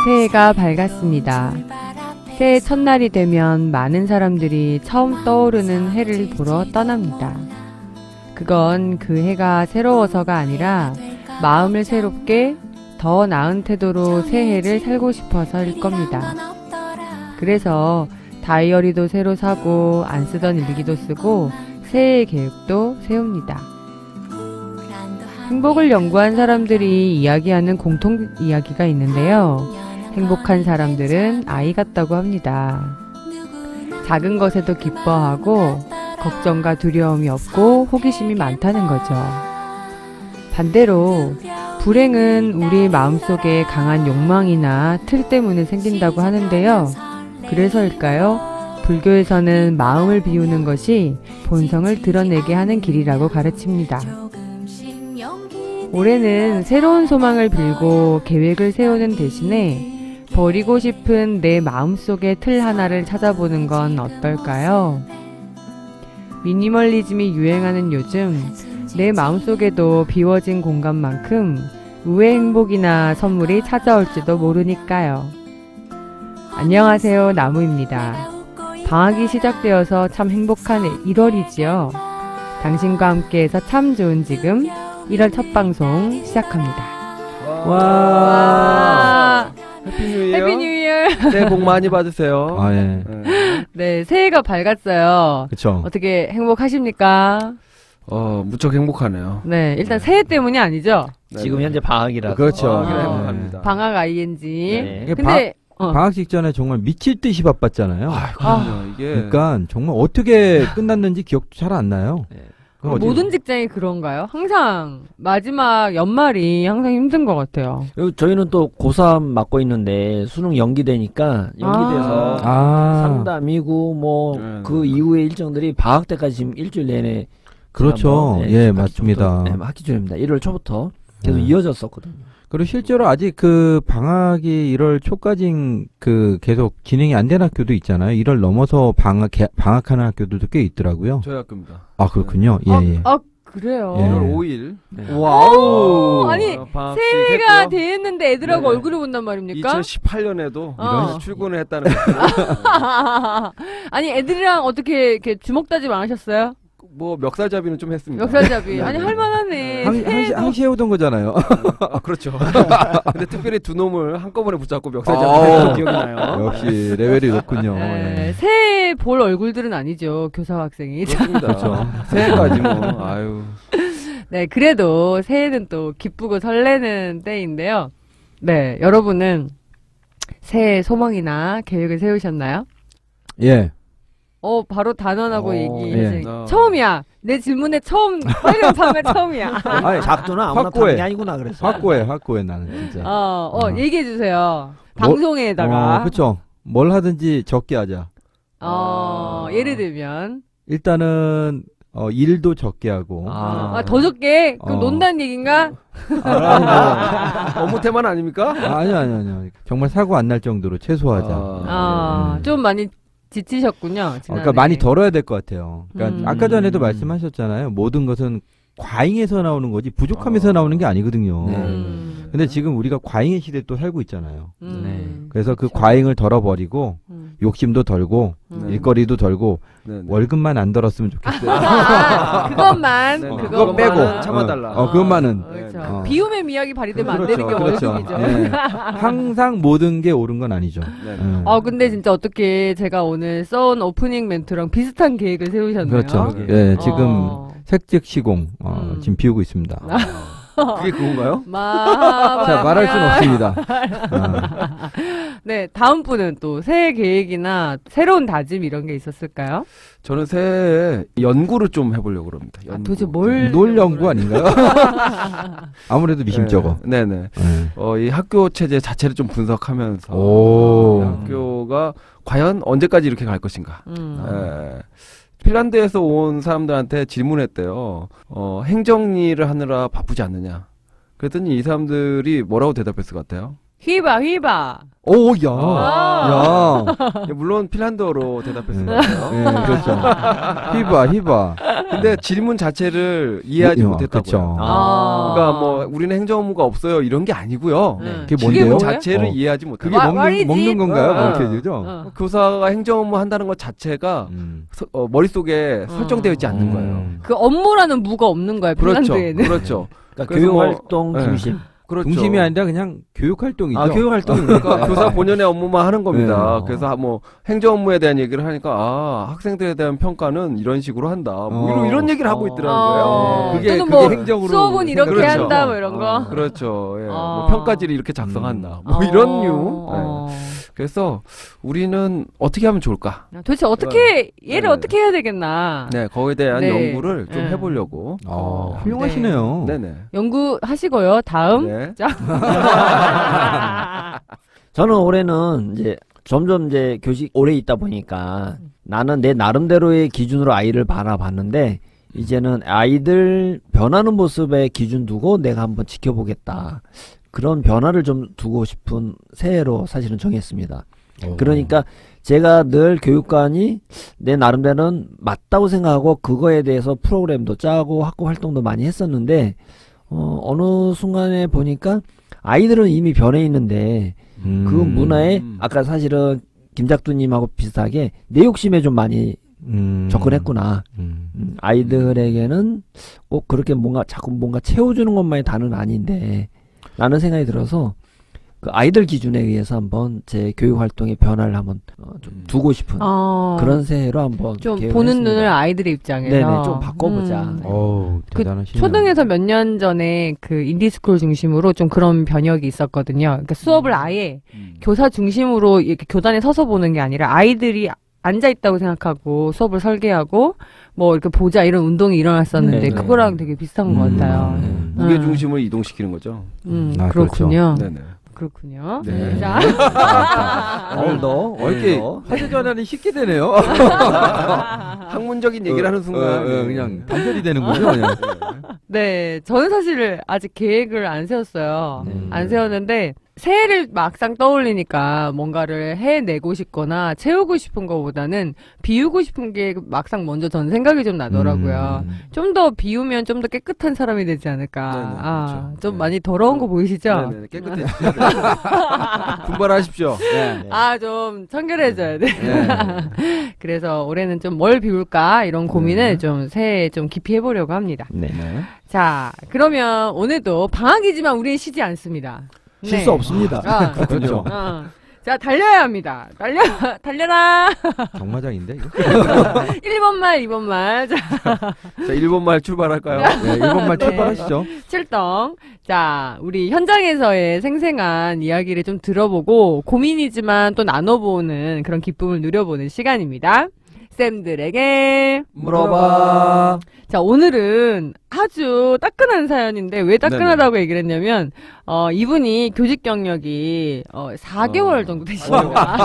새해가 밝았습니다. 새해 첫날이 되면 많은 사람들이 처음 떠오르는 해를 보러 떠납니다. 그건 그 해가 새로워서가 아니라 마음을 새롭게 더 나은 태도로 새해를 살고 싶어서일 겁니다. 그래서 다이어리도 새로 사고 안 쓰던 일기도 쓰고 새해 계획도 세웁니다. 행복을 연구한 사람들이 이야기하는 공통 이야기가 있는데요. 행복한 사람들은 아이 같다고 합니다. 작은 것에도 기뻐하고 걱정과 두려움이 없고 호기심이 많다는 거죠. 반대로 불행은 우리의 마음속에 강한 욕망이나 틀 때문에 생긴다고 하는데요. 그래서일까요? 불교에서는 마음을 비우는 것이 본성을 드러내게 하는 길이라고 가르칩니다. 올해는 새로운 소망을 빌고 계획을 세우는 대신에 버리고 싶은 내 마음속의 틀 하나를 찾아보는 건 어떨까요? 미니멀리즘이 유행하는 요즘 내 마음속에도 비워진 공간만큼 의외의 행복이나 선물이 찾아올지도 모르니까요. 안녕하세요, 나무입니다. 방학이 시작되어서 참 행복한 1월이지요. 당신과 함께해서 참 좋은 지금 1월 첫 방송 시작합니다. 와. 해피 뉴 이어. 해피 뉴 이어. 새해 복 많이 받으세요. 아, 예. 네, 새해가 밝았어요. 그쵸. 어떻게 행복하십니까? 무척 행복하네요. 네, 일단 새해 때문이 아니죠? 지금 현재 방학이라서. 그렇죠. 아. 행복합니다. 방학 ING. 네. 이게 근데 방학 직전에 정말 미칠 듯이 바빴잖아요. 그럼요. 이게 그러니까 정말 어떻게 끝났는지 기억도 잘 안 나요. 네. 모든 직장이 그런가요? 항상 마지막 연말이 항상 힘든 것 같아요. 그리고 저희는 또 고3 맡고 있는데 수능 연기되니까 연기돼서 상담이고 뭐 그 이후의 일정들이 방학 때까지 지금 일주일 내내 그렇죠. 네, 예, 맞습니다. 네, 학기 중입니다. 1월 초부터 계속 네. 이어졌었거든요. 그리고 실제로 아직 그 방학이 1월 초까지 그 계속 진행이 안 된 학교도 있잖아요. 1월 넘어서 방학하는 학교들도 꽤 있더라고요. 저희 학교입니다. 아, 그렇군요. 예, 예. 그래요. 예. 1월 5일. 네. 와우. 아니, 방학식 새해가 했고요. 됐는데 애들하고 네네. 얼굴을 본단 말입니까? 2018년에도 어. 출근을 했다는 거죠. 아니, 애들이랑 어떻게 이렇게 주먹 다짐 안 하셨어요? 뭐 멱살잡이는 좀 했습니다. 멱살잡이. 아니, 할만하네. 항시 해오던 거잖아요. 그렇죠. 근데 특별히 두 놈을 한꺼번에 붙잡고 멱살잡이 기억이 나요. 역시 레벨이 높군요. 네, 예. 새해 볼 얼굴들은 아니죠. 교사 학생이. 그렇습니다. 그렇죠. 새해까지 뭐 아유. 네, 그래도 새해는 또 기쁘고 설레는 때인데요. 네, 여러분은 새해 소망이나 계획을 세우셨나요? 예. 바로 단언하고 얘기해. 예. 처음이야. 내 질문에 처음, 빨리 방금 처음이야. 아니, 작두는 아무나 확고해. 파는 게 아니구나 그랬어. 확고해 나는 진짜. 얘기해 주세요. 방송에다가. 그렇죠. 뭘 하든지 적게 하자. 예를 들면. 일단은 일도 적게 하고. 더 적게? 그럼 논다는 얘기인가? 업무 테마는 아닙니까? 아니요. 정말 사고 안 날 정도로 최소화하자. 좀 많이 지치셨군요. 그러니까 많이 덜어야 될 것 같아요. 그러니까 아까 전에도 말씀하셨잖아요. 모든 것은 과잉에서 나오는 거지 부족함에서 나오는 게 아니거든요. 근데 지금 우리가 과잉의 시대에 또 살고 있잖아요. 그래서 그 과잉을 덜어버리고 욕심도 덜고 일거리도 덜고 월급만 안 덜었으면 좋겠어요. 그것만 그거 빼고 참아달라. 그것만은 그렇죠. 비움의 미학이 발휘되면 안 되는 게 월급이죠. 네. 항상 모든 게 옳은 건 아니죠. 근데 진짜 어떻게 제가 오늘 써온 오프닝 멘트랑 비슷한 계획을 세우셨네요. 그렇죠. 예, 지금 색즉 시공 지금 비우고 있습니다. 그게 그건가요? 자, 말할 수는 없습니다. 네, 다음 분은 또 새해 계획이나 새로운 다짐 이런 게 있었을까요? 저는 새해에 연구를 좀 해보려고 그럽니다. 도대체 뭘? 놀 연구 아닌가요? 아무래도 미심쩍어. 네네. 이 학교 체제 자체를 좀 분석하면서 오. 학교가 과연 언제까지 이렇게 갈 것인가. 핀란드에서 온 사람들한테 질문했대요. 행정 일을 하느라 바쁘지 않느냐. 그랬더니 이 사람들이 뭐라고 대답했을 것 같아요? 휘바. 오, 야. 물론 핀란드어로 대답했을 거예요. 네, 그렇죠. 휘바. 근데 질문 자체를 이해하지 못했다고요. 그렇죠. 그러니까 뭐 우리는 행정 업무가 없어요 이런 게 아니고요. 그게 뭔데요? 질문 자체를 이해하지 못해요. 그게 먹는 건가요? 그렇게 되죠? 교사가 행정 업무 한다는 것 자체가 머릿속에 설정되어 있지 않는 거예요. 그 업무라는 무가 없는 거야, 핀란드에는. 그렇죠. 그러니까 교육활동 중심. 그렇죠. 중심이 아니라 그냥 교육활동이죠. 교육활동이니까 교사 본연의 업무만 하는 겁니다. 네. 그래서 뭐 행정 업무에 대한 얘기를 하니까 학생들에 대한 평가는 이런 식으로 한다. 뭐 이런 얘기를 하고 있더라는 거예요. 그게 뭐 행정으로 수업은 이렇게 그렇죠. 한다 뭐 이런 거. 그렇죠. 예. 뭐 평가지를 이렇게 작성한다. 뭐 이런 류. 예. 그래서 우리는 어떻게 하면 좋을까? 도대체 어떻게 얘를 어떻게 해야 되겠나? 네, 거기에 대한 연구를 좀 해보려고. 훌륭하시네요. 네네. 연구하시고요. 다음. 네. 자. 저는 올해는 이제 점점 이제 교직 오래 있다 보니까 나는 내 나름대로의 기준으로 아이를 바라봤는데 이제는 아이들 변하는 모습에 기준 두고 내가 한번 지켜보겠다. 그런 변화를 좀 두고 싶은 새해로 사실은 정했습니다. 그러니까 제가 늘 교육관이 내 나름대로는 맞다고 생각하고 그거에 대해서 프로그램도 짜고 학교 활동도 많이 했었는데 어느 순간에 보니까 아이들은 이미 변해 있는데 그 문화에 아까 사실은 김작두님하고 비슷하게 내 욕심에 좀 많이 접근했구나. 아이들에게는 꼭 그렇게 자꾸 뭔가 채워주는 것만이 다는 아닌데 라는 생각이 들어서 그 아이들 기준에 의해서 한번 제 교육 활동의 변화를 한번 좀 두고 싶은 그런 새해로 한번 좀 보는 했습니다. 눈을 아이들의 입장에서 네네 좀 바꿔보자. 대단하시네요. 초등에서 몇 년 전에 그 인디스쿨 중심으로 좀 그런 변혁이 있었거든요. 그러니까 수업을 아예 교사 중심으로 이렇게 교단에 서서 보는 게 아니라 아이들이 앉아 있다고 생각하고 수업을 설계하고 뭐 이렇게 보자 이런 운동이 일어났었는데 네네. 그거랑 되게 비슷한 것 같아요. 무게 중심을 이동시키는 거죠. 그렇군요. 그렇죠. 네네. 그렇군요. 네. 자. 오늘도 이렇게 화제 전환이 쉽게 되네요. 학문적인 얘기를 하는 순간 그냥 단절이 되는 거죠. 그냥. 네, 저는 사실 아직 계획을 안 세웠어요. 안 세웠는데 새해를 막상 떠올리니까 뭔가를 해내고 싶거나 채우고 싶은 것보다는 비우고 싶은 게 막상 먼저 전 생각이 좀 나더라고요. 좀 더 비우면 좀 더 깨끗한 사람이 되지 않을까. 네네, 그렇죠. 좀 많이 더러운 거 보이시죠? 네네, 깨끗해지셔야 돼요. 분발하십시오. 네. 좀 청결해져야 돼. 그래서 올해는 좀 뭘 비울까 이런 고민을 좀 새해에 좀 깊이 해보려고 합니다. 네. 자, 그러면 오늘도 방학이지만 우리는 쉬지 않습니다. 쉴 수 없습니다. 그렇죠. 자, 달려야 합니다. 달려라. 경마장인데 이거? 1번 말, 2번 말. 자, 1번 말 출발할까요? 네, 1번 말 출발하시죠. 출동. 자, 우리 현장에서의 생생한 이야기를 좀 들어보고 고민이지만 또 나눠보는 그런 기쁨을 누려보는 시간입니다. 쌤들에게 물어봐. 자, 오늘은 아주 따끈한 사연인데 왜 따끈하다고 얘기를 했냐면 이분이 교직 경력이 4개월 정도 되십니다.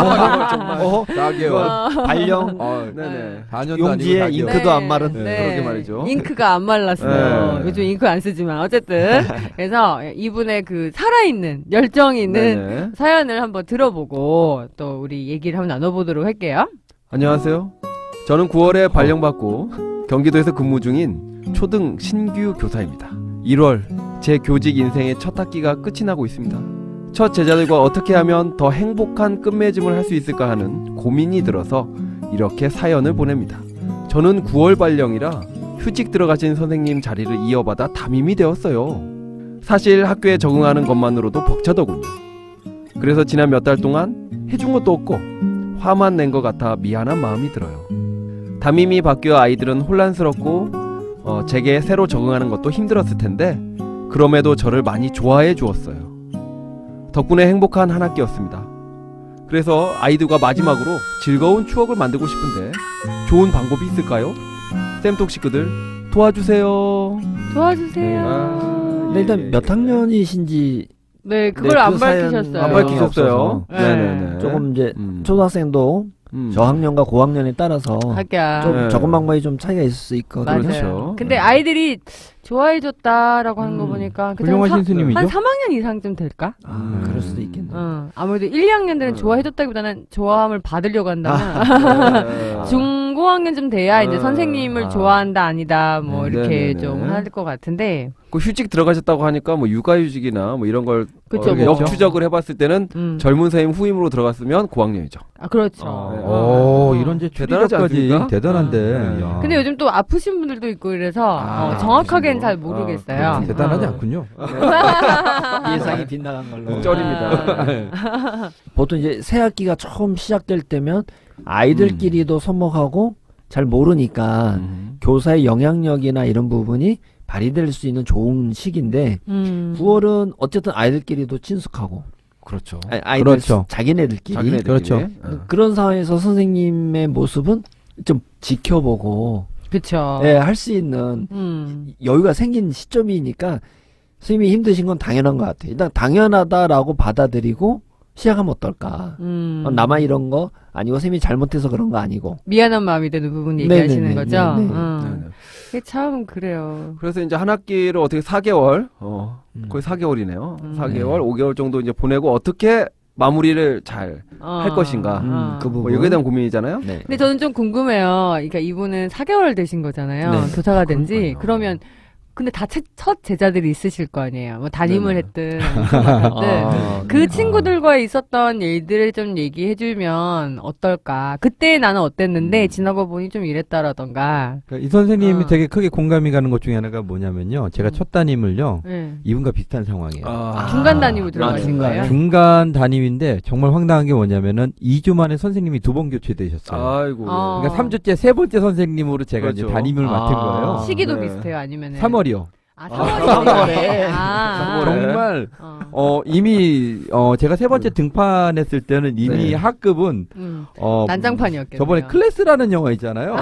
4개월. 발령 네네. 4년도 용지에 아니고 4개월. 잉크도 안 마른 그러게 말이죠. 잉크가 안 말랐어요. 네. 요즘 잉크 안 쓰지만 어쨌든 그래서 이분의 그 살아있는 열정이 있는 네네. 사연을 한번 들어보고 또 우리 얘기를 한번 나눠보도록 할게요. 안녕하세요. 저는 9월에 발령받고 경기도에서 근무 중인 초등 신규 교사입니다. 1월 제 교직 인생의 첫 학기가 끝이 나고 있습니다. 첫 제자들과 어떻게 하면 더 행복한 끝맺음을 할 수 있을까 하는 고민이 들어서 이렇게 사연을 보냅니다. 저는 9월 발령이라 휴직 들어가신 선생님 자리를 이어받아 담임이 되었어요. 사실 학교에 적응하는 것만으로도 벅차더군요. 그래서 지난 몇 달 동안 해준 것도 없고 화만 낸 것 같아 미안한 마음이 들어요. 담임이 바뀌어 아이들은 혼란스럽고 제게 새로 적응하는 것도 힘들었을 텐데 그럼에도 저를 많이 좋아해 주었어요. 덕분에 행복한 한 학기였습니다. 그래서 아이들과 마지막으로 즐거운 추억을 만들고 싶은데 좋은 방법이 있을까요? 쌤톡 식구들 도와주세요. 도와주세요. 네, 일단 몇 학년이신지 네, 그걸 네, 안 그 사연 밝히셨어요. 안 네. 밝히셨어요. 네. 네네네. 조금 이제 초등학생도 저학년과 고학년에 따라서 하기야. 좀 네. 적응 방법이 좀 차이가 있을 수 있거든요. 맞아요. 그렇죠. 근데 아이들이 좋아해줬다라고 하는 거 보니까 훌륭하신 스님이죠. 한 3학년 이상쯤 될까? 그럴 수도 있겠네. 아무래도 1, 2학년들은 좋아해줬다기보다는 좋아함을 받으려고 한다면 중고학년쯤 돼야 이제 선생님을 좋아한다 아니다 뭐 이렇게 좀 할 것 같은데. 그 휴직 들어가셨다고 하니까 뭐 육아휴직이나 뭐 이런 걸 그쵸, 역추적을 해봤을 때는 젊은 선생님 후임으로 들어갔으면 고학년이죠. 아 그렇죠. 이런 제 대단하지 추리력까지 않습니까? 대단한데. 야. 근데 요즘 또 아프신 분들도 있고 이래서 정확하게는 잘 모르겠어요. 대단하지 않군요. 예상이 빗나간 걸로. 쩔입니다. 보통 이제 새 학기가 처음 시작될 때면 아이들끼리도 서먹하고 잘 모르니까 교사의 영향력이나 이런 부분이 발휘될 수 있는 좋은 시기인데 9월은 어쨌든 아이들끼리도 친숙하고 그렇죠. 아이들 그렇죠. 자기네들끼리 그렇죠. 그런 상황에서 선생님의 모습은 좀 지켜보고 그렇죠. 네, 할 수 있는 여유가 생긴 시점이니까 선생님이 힘드신 건 당연한 것 같아요. 일단 당연하다라고 받아들이고 시작하면 어떨까. 나만 이런 거 아니고 선생님이 잘못해서 그런 거 아니고 미안한 마음이 드는 부분 얘기하시는 네네네, 거죠. 네네. 그게 참 그래요. 그래서 이제 한 학기를 어떻게 4개월, 거의 4개월이네요. 4개월, 5개월 정도 이제 보내고 어떻게 마무리를 잘 할 것인가. 그 부분 뭐 여기에 대한 고민이잖아요. 네. 근데 저는 좀 궁금해요. 그러니까 이분은 4개월 되신 거잖아요. 네. 교사가 된 지. 그러니까요. 그러면 근데 다 첫 제자들이 있으실 거 아니에요. 뭐 담임을 네네. 했든 아, 그 친구들과 있었던 일들을 좀 얘기해주면 어떨까. 그때 나는 어땠는데 지나고 보니 좀 이랬다라던가. 그러니까 이 선생님이 되게 크게 공감이 가는 것 중에 하나가 뭐냐면요. 제가 첫 담임을요. 네. 이분과 비슷한 상황이에요. 중간 단위로 들어가신 중간. 거예요? 중간 담임인데 정말 황당한 게 뭐냐면은 2주 만에 선생님이 2번 교체되셨어요. 아이고. 그러니까 3주째 세 번째 선생님으로 제가 그렇죠. 이제 담임을 맡은 거예요. 시기도 네. 비슷해요? 아니면은? 3월이요. 아, 3월에. 정말 이미 제가 세 번째 등판했을 때는 이미 네. 학급은 난장판이었겠네요. 저번에 클래스라는 영화 있잖아요.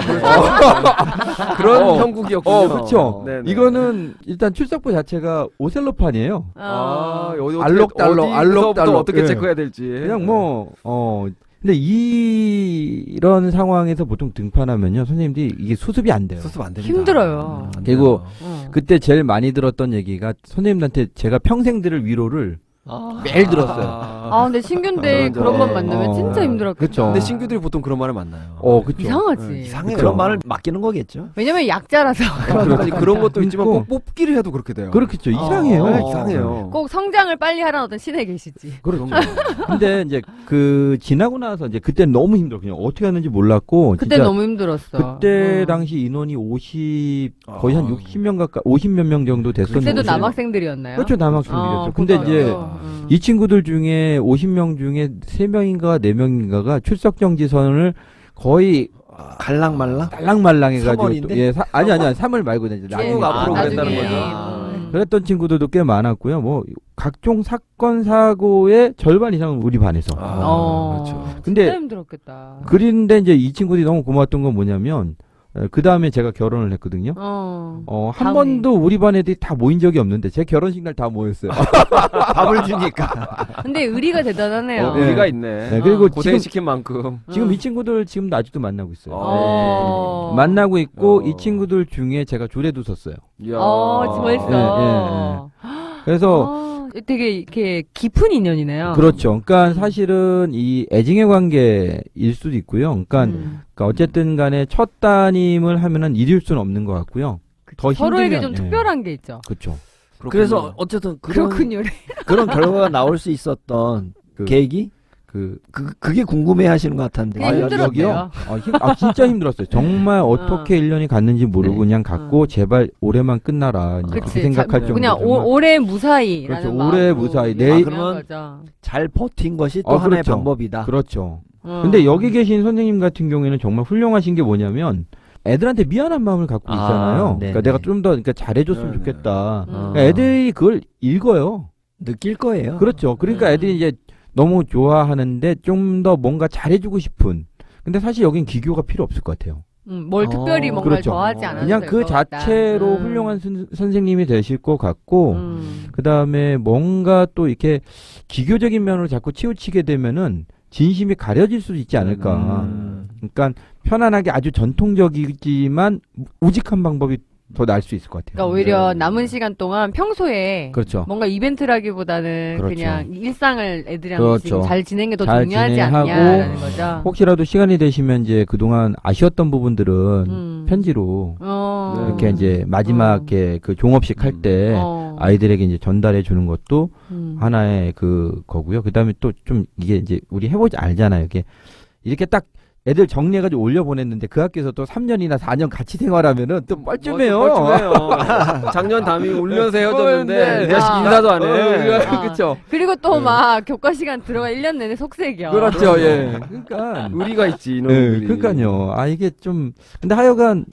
그런 형국이었군요. 그렇죠. 네네. 이거는 일단 출석부 자체가 오셀로판이에요. 알록달록 알록달록. 어떻게 예. 체크해야 될지. 그냥 근데 이런 상황에서 보통 등판하면요, 선생님들이 이게 수습이 안 돼요. 수습 안 됩니다. 힘들어요. 그리고 그때 제일 많이 들었던 얘기가 선생님한테 제가 평생 들을 위로를 매일 들었어요. 근데 신규인데 맞아. 그런 건 만나면 진짜 힘들었겠다. 그쵸. 근데 신규들이 보통 그런 말을 만나요. 그쵸. 이상하지. 이상해요. 그런 말을 맡기는 거겠죠. 왜냐면 약자라서. 아니, 그런 것도 있지만 그리고- 꼭 뽑기를 해도 그렇게 돼요. 그렇겠죠. 이상해요. 네, 이상해요. 꼭 성장을 빨리 하라는 어떤 신에 계시지. 그렇죠. 근데 이제 지나고 나서 이제 그때 너무 힘들어. 그냥 어떻게 하는지 몰랐고. 그때 진짜 너무 힘들었어. 그때 당시 인원이 거의 한 60명 가까이, 50몇 명 정도 됐었는데. 그때도 남학생들이었나요? 그렇죠, 남학생들이었죠. 근데 그거요. 이제 이 친구들 중에 50명 중에 3명인가 4명인가가 출석 정지선을 거의 갈랑말랑? 딸랑말랑 해가지고 3월인데? 아니 3월 말고 이제 나중에 쭉 앞으로 나중에. 그랬다는 거죠. 그랬던 친구들도 꽤 많았고요. 뭐 각종 사건 사고의 절반 이상은 우리 반에서. 그렇죠. 근데 진짜 힘들었겠다. 그런데 이제 이 친구들이 너무 고마웠던 건 뭐냐면 그 다음에 제가 결혼을 했거든요. 한 다음에. 번도 우리 반 애들이 다 모인 적이 없는데 제 결혼식 날 다 모였어요. 밥을 주니까. 근데 의리가 대단하네요. 의리가 있네. 네, 그리고 지금 고생시킨 만큼. 이 친구들 지금도 아직도 만나고 있어요. 어. 만나고 있고 어. 이 친구들 중에 제가 조례도 썼어요. 이야. 벌써. 그래서 되게 이렇게 깊은 인연이네요. 그렇죠. 그러니까 사실은 이 애증의 관계일 수도 있고요. 그러니까 어쨌든 간에 첫 담임을 하면은 이룰 수는 없는 것 같고요. 더 서로에게 좀 힘들면, 특별한 게 있죠. 그렇죠. 그래서 어쨌든 그렇군요. 그런 결과가 나올 수 있었던 계획이 그게 궁금해 하시는 것 같은데. 그게 힘들었대요. 진짜 힘들었어요. 정말 어떻게 1년이 갔는지 모르고 그냥 갔고 제발 올해만 끝나라. 이제 그렇게 생각할 정도. 그냥 올해 무사히. 그렇죠. 올해 무사히. 내일 그러면 잘 버틴 것이 또 하나의 그렇죠. 방법이다. 그렇죠. 근데 여기 계신 선생님 같은 경우에는 정말 훌륭하신 게 뭐냐면 애들한테 미안한 마음을 갖고 있잖아요. 그러니까 내가 좀 더 잘해줬으면 좋겠다. 그러니까 애들이 그걸 읽어요. 느낄 거예요. 그렇죠. 그러니까 애들이 이제 너무 좋아하는데 좀 더 뭔가 잘해주고 싶은. 근데 사실 여긴 기교가 필요 없을 것 같아요. 뭘 특별히 뭔가를 그렇죠. 더하지 않아도 그냥 될 그 것 같다. 자체로 훌륭한 선생님이 되실 것 같고 그 다음에 뭔가 또 이렇게 기교적인 면으로 자꾸 치우치게 되면은 진심이 가려질 수도 있지 않을까. 그러니까 편안하게 아주 전통적이지만 우직한 방법이 더 나을 수 있을 것 같아요. 그러니까 오히려 네. 남은 시간 동안 평소에 그렇죠. 뭔가 이벤트라기보다는 그렇죠. 그냥 일상을 애들이랑 그렇죠. 지금 잘 지내는 게 더 잘 중요하지 진행하고 않냐라는 거죠. 혹시라도 시간이 되시면 이제 그동안 아쉬웠던 부분들은 편지로 어. 이렇게 이제 마지막에 그 종업식 할 때 어. 아이들에게 이제 전달해 주는 것도 음. 하나의 그 거고요. 그다음에 또 좀 이게 이제 우리 해보지 알잖아요. 이게 이렇게 딱 애들 정리해가지고 올려 보냈는데 그 학교에서 또 3년이나 4년 같이 생활하면은 또 뻘쭘해요. 뻘쭘해요. 작년 담임 울면서 헤어졌는데 네. 내가 아. 인사도 안 해. 아. 그렇죠. 그리고 또 막 교과 시간 들어가 1년 내내 속색이요. 그렇죠. 예. 그러니까 의리가 있지 네, 이놈들이. 그러니까요. 아 이게 좀 근데 하여간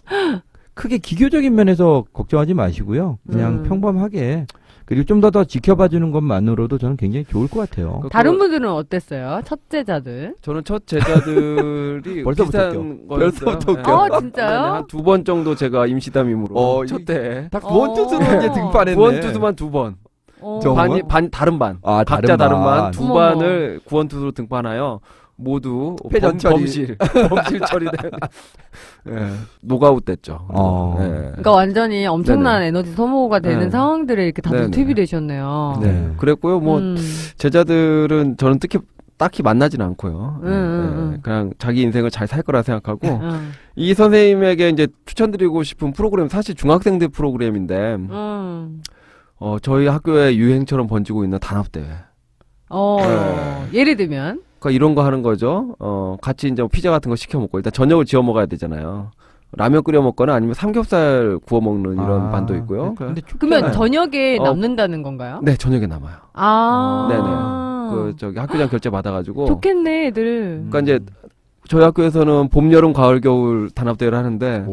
크게 기교적인 면에서 걱정하지 마시고요. 그냥 평범하게 그리고 좀 더 지켜봐 주는 것만으로도 저는 굉장히 좋을 것 같아요. 다른 분들은 어땠어요? 첫째자들? 저는 첫 제자들이 벌써부터 비슷한 웃겨. 거였어요. 벌써부터 웃겨. 어, 진짜요? 한 2번 정도 제가 임시담임으로 첫 때. 다 어. 구원투수로 이제 등판했네. 구원투수만 2번. 어. 정말? 다른 반. 아, 각자 다른 반. 두 어머머. 반을 구원투수로 등판하여 모두 패전 처리. 범실 처리된 노가웃 됐죠. 예. 그러니까 완전히 엄청난 에너지 소모가 되는 네. 상황들에 이렇게 다 네네. 노출이 되셨네요. 네. 그랬고요. 뭐 음. 제자들은 저는 딱히 만나진 않고요. 음. 그냥 자기 인생을 잘 살 거라 생각하고 음. 이 선생님에게 이제 추천드리고 싶은 프로그램 사실 중학생들 프로그램인데 저희 학교에 유행처럼 번지고 있는 단합대회. 예를 들면 그러니까 이런 거 하는 거죠. 같이 이제 피자 같은 거 시켜 먹고 일단 저녁을 지어 먹어야 되잖아요. 라면 끓여 먹거나 아니면 삼겹살 구워 먹는 이런 반도 있고요. 근데 그러면 저녁에 어. 남는다는 건가요? 네, 저녁에 남아요. 네네. 저기 학교장 결제 받아가지고. 좋겠네 애들. 그러니까 이제 저희 학교에서는 봄, 여름, 가을, 겨울 단합대회를 하는데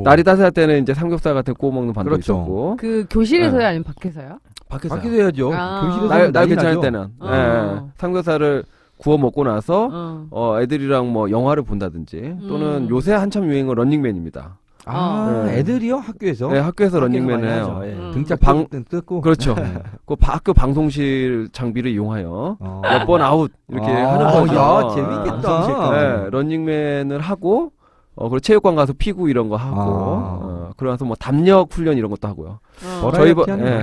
날이 따뜻할 때는 이제 삼겹살 같은 거 구워 먹는 반도 그렇죠. 있었고. 그 교실에서요 네. 아니면 밖에서요? 밖에서요. 밖에서 해야죠. 아. 교실에서 날 괜찮을 때는 어. 삼겹살을 구워 먹고 나서 애들이랑 뭐 영화를 본다든지 또는 요새 한참 유행은 런닝맨입니다. 네. 애들이요 학교에서? 네, 학교에서 밖에서 런닝맨을 많이 해요. 하죠. 예. 음. 등짝 방- 뜯고 그렇죠. 그 학교 방송실 장비를 이용하여 몇 번 아웃 이렇게 하는 거죠. 야 재밌겠다. 네, 런닝맨을 하고 그리고 체육관 가서 피구 이런 거 하고 그러면서 뭐 담력 훈련 이런 것도 하고요.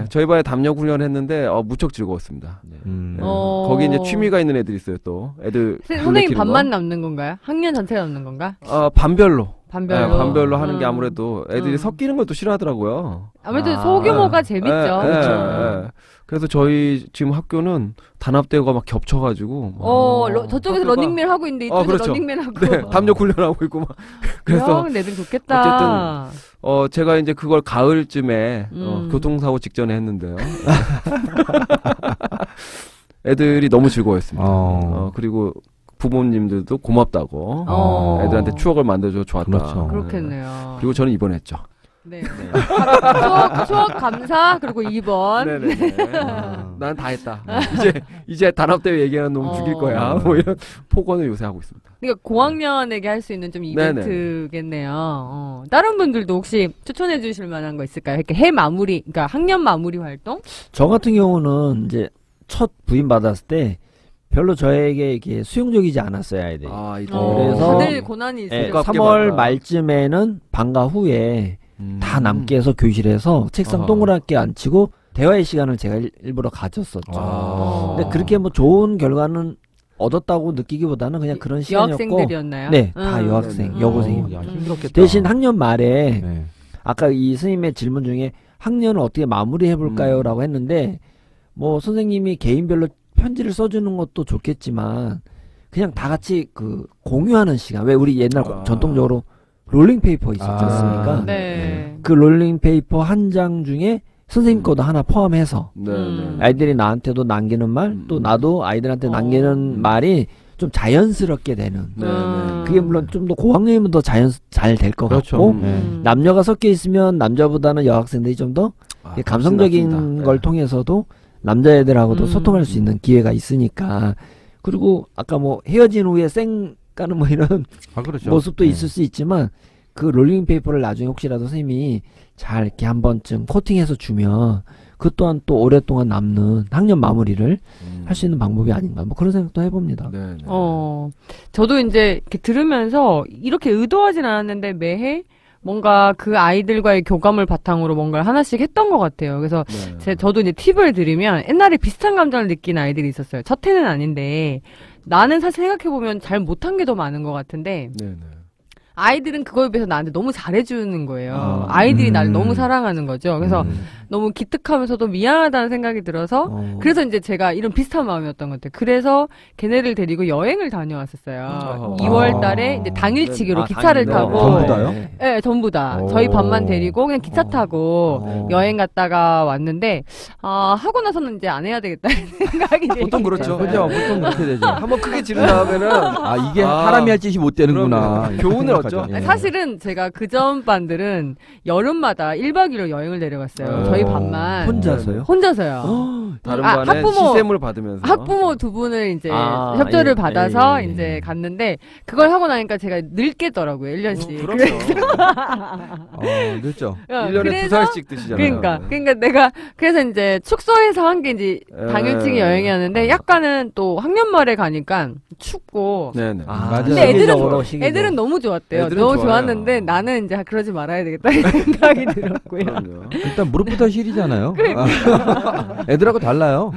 저희 반에 담력 훈련 했는데 무척 즐거웠습니다. 네. 거기 이제 취미가 있는 애들이 있어요. 또 애들 선생님 놀래키는 반만 거. 남는 건가요? 학년 전체가 남는 건가? 반별로. 반별로. 네, 반별로 하는 게 아무래도 애들이 음. 섞이는 걸 또 싫어하더라고요. 아무래도 소규모가 재밌죠. 그렇죠. 네. 그래서 저희 지금 학교는 단합대회가 막 겹쳐가지고. 저쪽에서 학교가- 런닝맨 하고 있는데 이쪽에서 그렇죠. 런닝맨 하고. 네, 담력 훈련하고 있고 막. 그래서 애들 좋겠다. 제가 이제 그걸 가을쯤에 음. 교통사고 직전에 했는데요. 애들이 너무 즐거워했습니다. 그리고 부모님들도 고맙다고 애들한테 추억을 만들어줘 좋았다. 그렇죠. 그렇겠네요. 그리고 저는 입원했죠. 네. 추억 감사 그리고 2번. 난 다 했다. 이제 단합대회 얘기하는 놈 죽일 거야. 뭐 이런 폭언을 요새 하고 있습니다. 그러니까 고학년에게 할 수 있는 좀 이벤트겠네요. 다른 분들도 혹시 추천해 주실 만한 거 있을까요? 이렇게 해 마무리, 그러니까 학년 마무리 활동? 저 같은 경우는 이제 첫 부임 받았을 때 별로 저에게 이렇게 수용적이지 않았어요, 아이들이. 그래서 다들 고난이 있어요. 3월 말쯤에는 방과 후에 다 남게 해서 교실에서 책상 동그랗게 앉히고 대화의 시간을 제가 일부러 가졌었죠. 근데 그렇게 뭐 좋은 결과는 얻었다고 느끼기보다는 그냥 그런 시간이었고. 여학생들이었나요? 네, 다 여학생, 여고생입니다. 힘들었겠다. 대신 학년 말에 네. 아까 이 선생님의 질문 중에 학년을 어떻게 마무리해 볼까요? 라고 했는데 뭐 선생님이 개인별로 편지를 써주는 것도 좋겠지만 그냥 다 같이 그 공유하는 시간. 왜 우리 옛날 전통적으로 롤링페이퍼 있었지 않습니까? 네. 그 롤링페이퍼 한 장 중에 선생님 거도 하나 포함해서 아이들이 나한테도 남기는 말, 또 나도 아이들한테 남기는 말이 좀 자연스럽게 되는. 그게 물론 좀 더 고학년이면 더 잘 될 것 그렇죠. 같고 네. 남녀가 섞여 있으면 남자보다는 여학생들이 좀 더 감성적인 걸 통해서도 남자애들하고도 소통할 수 있는 기회가 있으니까. 그리고 아까 뭐 헤어진 후에 쌩 까는 뭐 이런 그렇죠. 모습도 있을 수 있지만 그 롤링페이퍼를 나중에 혹시라도 선생님이 잘 이렇게 한 번쯤 코팅해서 주면 그 또한 또 오랫동안 남는 학년 마무리를 할 수 있는 방법이 아닌가 뭐 그런 생각도 해봅니다. 저도 이제 이렇게 들으면서 이렇게 의도하진 않았는데 매해 뭔가 그 아이들과의 교감을 바탕으로 뭔가를 하나씩 했던 것 같아요. 그래서 저도 이제 팁을 드리면 옛날에 비슷한 감정을 느낀 아이들이 있었어요. 첫 해는 아닌데 나는 사실 생각해보면 잘 못한 게 더 많은 것 같은데 네네. 아이들은 그거에 비해서 나한테 너무 잘해주는 거예요. 아이들이 나를 너무 사랑하는 거죠. 그래서 너무 기특하면서도 미안하다는 생각이 들어서 그래서 이제 제가 이런 비슷한 마음이었던 것 같아요. 그래서 걔네를 데리고 여행을 다녀왔었어요. 2월 달에 이제 당일치기로 기차를 타고 전부 다요? 네, 전부 다. 저희 반만 데리고 그냥 기차 타고 여행 갔다가 왔는데 하고 나서는 이제 안 해야 되겠다는 생각이 들어요. 보통 그렇죠. 그죠? 보통 그렇게 되죠. 한번 크게 지른 다음에는 이게 사람이 할 짓이 못 되는구나. 그럼요. 교훈을 얻죠. 예. 사실은 제가 그전 반들은 여름마다 1박 2일로 여행을 내려갔어요. 저희 반만. 혼자서요. 다른 반에 시샘을 받으면서 학부모 두 분을 이제 협조를 받아서 이제 갔는데 그걸 하고 나니까 제가 늙겠더라고요. 1년씩. 그렇죠. 늦죠. 1년에 2살씩 드시잖아요. 그러니까 내가 그래서 이제 축소해서 한 게 이제 당일치기 여행이었는데 약간은 또 학년 말에 가니까 춥고. 네네. 근데 애들은 너무 좋았대요. 너무 좋았는데 나는 이제 그러지 말아야 되겠다 생각이 들었고요. 일단 무릎부터 시리잖아요. 애들하고 달라요.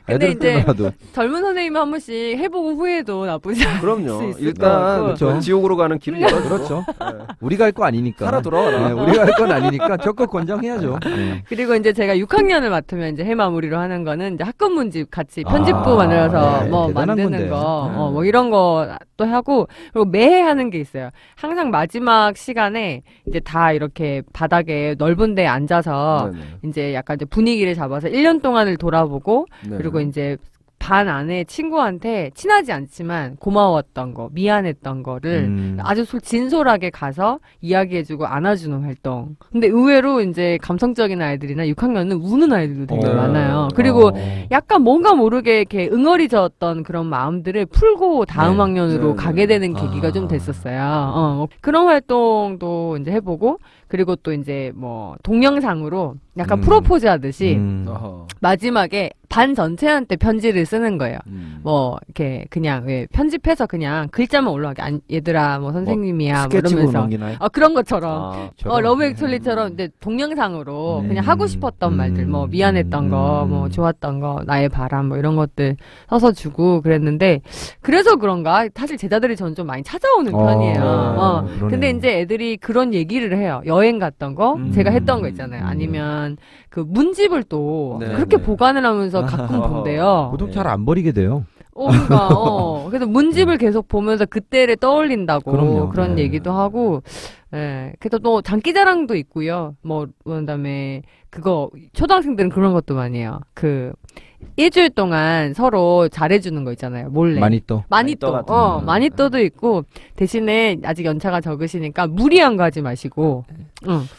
근데 이제 때마도. 젊은 선생님 한 번씩 해보고 후회도 나쁘지 않을 그럼요. 수 있을 일단 그렇죠. 지옥으로 가는 길을 열어주고. 그렇죠. 우리가 할 거 아니니까. 살아 돌아와라. 우리가 할 건 아니니까 적극 권장해야죠. 그리고 이제 제가 6학년을 맡으면 이제 해 마무리로 하는 거는 이제 학급문집 같이 편집부 만들어서 뭐 만드는 건데. 거, 뭐 이런 거 또 하고 그리고 매해 하는 게 있어요. 항상 마지막 시간에 이제 다 이렇게 바닥에 넓은 데 앉아서 이제 약간 이제 분위기를 잡아서 1년 동안을 돌아보고 그리고 이제 반 안에 친구한테 친하지 않지만 고마웠던 거, 미안했던 거를 아주 진솔하게 가서 이야기해주고 안아주는 활동. 근데 의외로 이제 감성적인 아이들이나 6학년은 우는 아이들도 되게 많아요. 그리고 약간 뭔가 모르게 이렇게 응어리졌던 그런 마음들을 풀고 다음 학년으로 가게 되는 계기가 좀 됐었어요. 그런 활동도 이제 해보고 그리고 또 이제 뭐 동영상으로 약간 프로포즈 하듯이 마지막에 반 전체한테 편지를 쓰는 거예요. 뭐 이렇게 그냥 왜 편집해서 그냥 글자만 올라가게 얘들아 뭐 선생님이야 뭐 이러면서 그런 것처럼 러브 액츄얼리처럼 이제 동영상으로 그냥 하고 싶었던 말들 뭐 미안했던 거 뭐 좋았던 거 나의 바람 뭐 이런 것들 써서 주고 그랬는데 그래서 그런가 사실 제자들이 저는 좀 많이 찾아오는 편이에요. 근데 이제 애들이 그런 얘기를 해요. 여행 갔던 거 제가 했던 거 있잖아요. 아니면 그 문집을 또 그렇게 보관을 하면서 가끔 본대요. 보통 잘 안 버리게 돼요. 그러니까 그래서 문집을 계속 보면서 그때를 떠올린다고 그럼요. 그런 얘기도 하고 그래서 또 장기자랑도 있고요. 뭐 그다음에 그거 초등학생들은 그런 것도 많이 해요. 그 일주일 동안 서로 잘해주는 거 있잖아요. 몰래. 마니또. 마니또도 있고 대신에 아직 연차가 적으시니까 무리한 거 하지 마시고.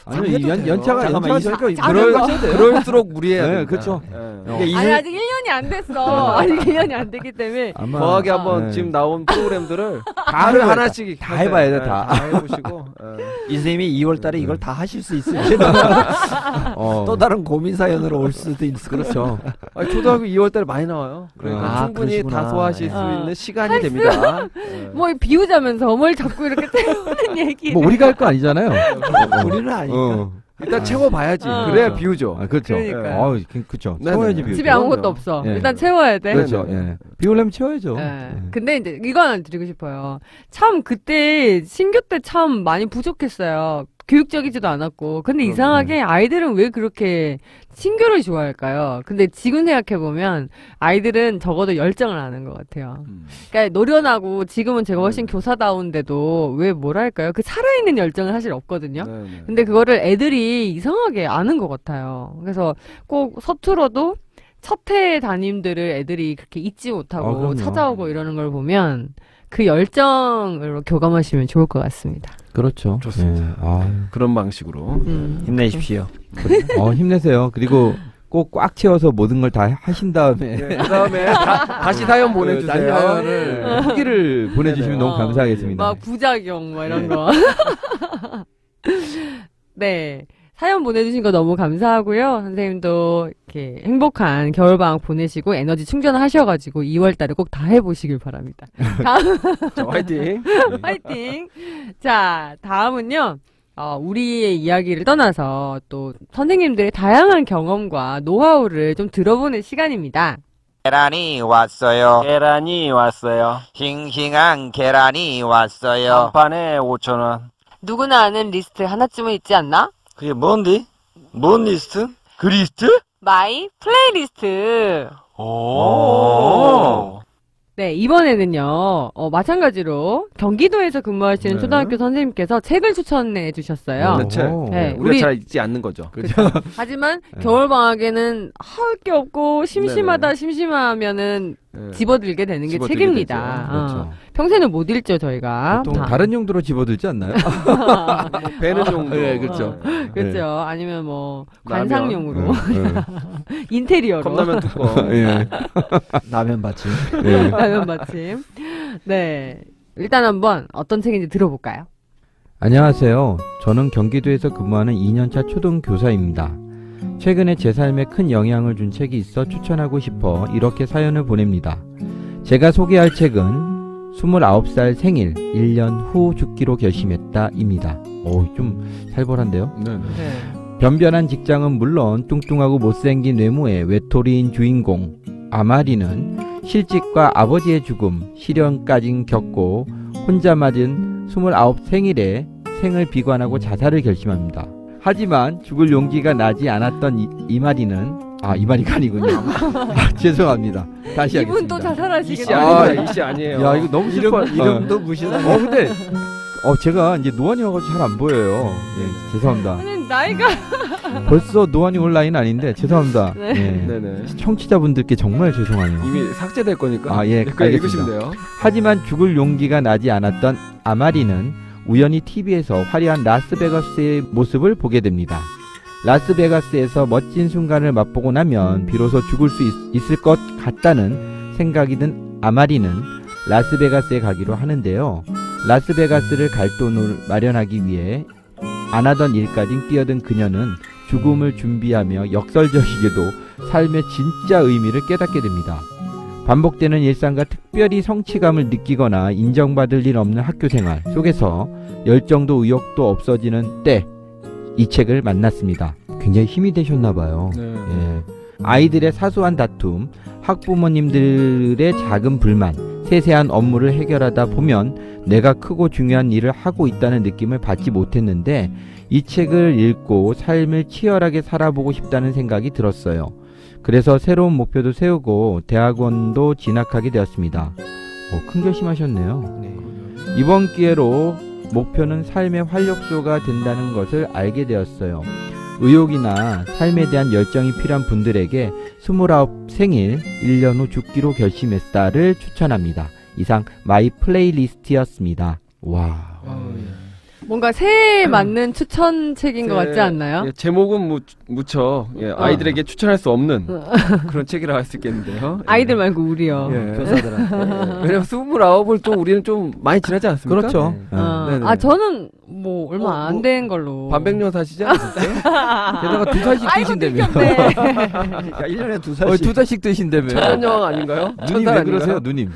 아니 연차가 그럴수록 무리해야 돼. 그렇죠. 아니 아직 1년이 안 됐어. 아직 1년이 안 됐기 때문에. 거하게 한번 지금 나온 프로그램들을 다를 하나씩 다 해봐야 돼. 다 해보시고. 이 선생님이 2월달에 이걸 다 하실 수 있을지 또 다른 고민 사연으로 올 수도 있을 그렇죠. 초등학교 2월달에 많이 나와요. 그러니까 충분히 그러시구나. 다 소화하실 수 있는 시간이 됩니다. 뭐 비우자면서 뭘 자꾸 이렇게 때우는 얘기. 뭐 우리가 할 거 아니잖아요. 우리는 아니까. 일단 채워봐야지. 그래야 비우죠. 그렇죠. 그러니까요. 그렇죠. 네네. 채워야지 비우죠. 집에 아무것도 없어. 예. 일단 채워야 돼. 그렇죠. 비우려면 채워야죠. 근데 이제 이거 하나 드리고 싶어요. 참 그때 신교 때 참 많이 부족했어요. 교육적이지도 않았고. 근데 이상하게 아이들은 왜 그렇게 신교를 좋아할까요? 근데 지금 생각해보면 아이들은 적어도 열정을 아는 것 같아요. 그러니까 노련하고 지금은 제가 훨씬 교사다운데도 왜 뭐랄까요? 그 살아있는 열정은 사실 없거든요. 근데 그거를 애들이 이상하게 아는 것 같아요. 그래서 꼭 서툴어도 첫 해 담임들을 애들이 그렇게 잊지 못하고 찾아오고 이러는 걸 보면 그 열정으로 교감하시면 좋을 것 같습니다. 그렇죠. 좋습니다. 그런 방식으로 힘내십시오. 힘내세요. 그리고 꼭 꽉 채워서 모든 걸 다 하신 다음에 그다음에 다시 사연 보내주세요. 후기를 보내주시면 너무 감사하겠습니다. 막 부작용 뭐 이런 거. 네. 사연 보내주신 거 너무 감사하고요. 선생님도 이렇게 행복한 겨울방학 보내시고 에너지 충전하셔가지고 2월달에 꼭 다 해보시길 바랍니다. 다음 화이팅. 화이팅. 자, 다음은요. 우리의 이야기를 떠나서 또 선생님들의 다양한 경험과 노하우를 좀 들어보는 시간입니다. 계란이 왔어요. 계란이 왔어요. 싱싱한 계란이 왔어요. 한 판에 5,000원. 누구나 아는 리스트 하나쯤은 있지 않나? 그게 뭔디? 뭔 리스트? 그 리스트? 마이 플레이리스트. 오. 네, 이번에는요, 마찬가지로 경기도에서 근무하시는 네. 초등학교 선생님께서 책을 추천해 주셨어요. 네, 책. 네, 우리가 잘 읽지 않는 거죠. 그렇죠. 하지만 네. 겨울방학에는 할 게 없고 심심하다 심심하면은 네. 집어들게 되는 게 집어들게 책입니다. 되죠. 그렇죠. 평소에는 못 읽죠, 저희가. 보통 다른 용도로 집어들지 않나요? 뭐 배는 정도. 네, 그렇죠. 그렇죠. 아니면 뭐 라면. 관상용으로, 네. 인테리어로. 컵라면 뚜껑. 예. 라면 받침. 예. 라면 받침. 네. 일단 한번 어떤 책인지 들어볼까요? 안녕하세요. 저는 경기도에서 근무하는 2년차 초등교사입니다. 최근에 제 삶에 큰 영향을 준 책이 있어 추천하고 싶어 이렇게 사연을 보냅니다. 제가 소개할 책은 29살 생일 1년 후 죽기로 결심했다입니다. 좀 살벌한데요? 네. 네. 변변한 직장은 물론 뚱뚱하고 못생긴 외모의 외톨이인 주인공 아마리는 실직과 아버지의 죽음, 실연까지 겪고 혼자 맞은 29 생일에 생을 비관하고 자살을 결심합니다. 하지만 죽을 용기가 나지 않았던 이마리는 이마리가 아니군요. 죄송합니다. 다시 하겠습니다. 이분 또 자살하시겠네요. 이씨 아니에요. 이씨 아니에요. 야, 이거 너무 슬퍼. 이름도 무시하네. 근데 제가 이제 노안이 와가지고 잘 안 보여요. 예, 죄송합니다. 아니, 나이가. 벌써 노안이 올 나이는 아닌데 죄송합니다. 네. 예. 네네. 청취자분들께 정말 죄송하네요. 이미 삭제될 거니까. 예, 그냥 알겠습니다. 읽으시면 돼요. 하지만 죽을 용기가 나지 않았던 아마리는 우연히 TV에서 화려한 라스베가스의 모습을 보게 됩니다. 라스베가스에서 멋진 순간을 맛보고 나면 비로소 죽을 수 있을 것 같다는 생각이 든 아마리는 라스베가스에 가기로 하는데요. 라스베가스를 갈 돈을 마련하기 위해 안 하던 일까지 뛰어든 그녀는 죽음을 준비하며 역설적이게도 삶의 진짜 의미를 깨닫게 됩니다. 반복되는 일상과 특별히 성취감을 느끼거나 인정받을 일 없는 학교 생활 속에서 열정도 의욕도 없어지는 때 이 책을 만났습니다. 굉장히 힘이 되셨나봐요. 네. 예. 아이들의 사소한 다툼, 학부모님들의 작은 불만, 세세한 업무를 해결하다 보면 내가 크고 중요한 일을 하고 있다는 느낌을 받지 못했는데 이 책을 읽고 삶을 치열하게 살아보고 싶다는 생각이 들었어요. 그래서 새로운 목표도 세우고 대학원도 진학하게 되었습니다. 큰 결심하셨네요. 네. 이번 기회로 목표는 삶의 활력소가 된다는 것을 알게 되었어요. 의욕이나 삶에 대한 열정이 필요한 분들에게 29 생일 1년 후 죽기로 결심했다를 추천합니다. 이상 마이 플레이리스트였습니다. 와. 뭔가 새해 맞는 추천책인 것 같지 않나요? 예, 제목은 무척 아이들에게 추천할 수 없는 그런 책이라 할 수 있겠는데요. 아이들 말고 우리요. 예. 교사들한테. 왜냐면 29을 또 우리는 좀 많이 지나지 않습니까? 그렇죠. 네. 네네. 저는 뭐 얼마 안 된 걸로. 반백년 사시지 않으셨어요? 게다가 2살씩 드신다며. 야, 1년에 2살씩. 2살씩 드신다며. 천연영 아닌가요? 누님 천살 왜 아닌가요? 그러세요, 누님?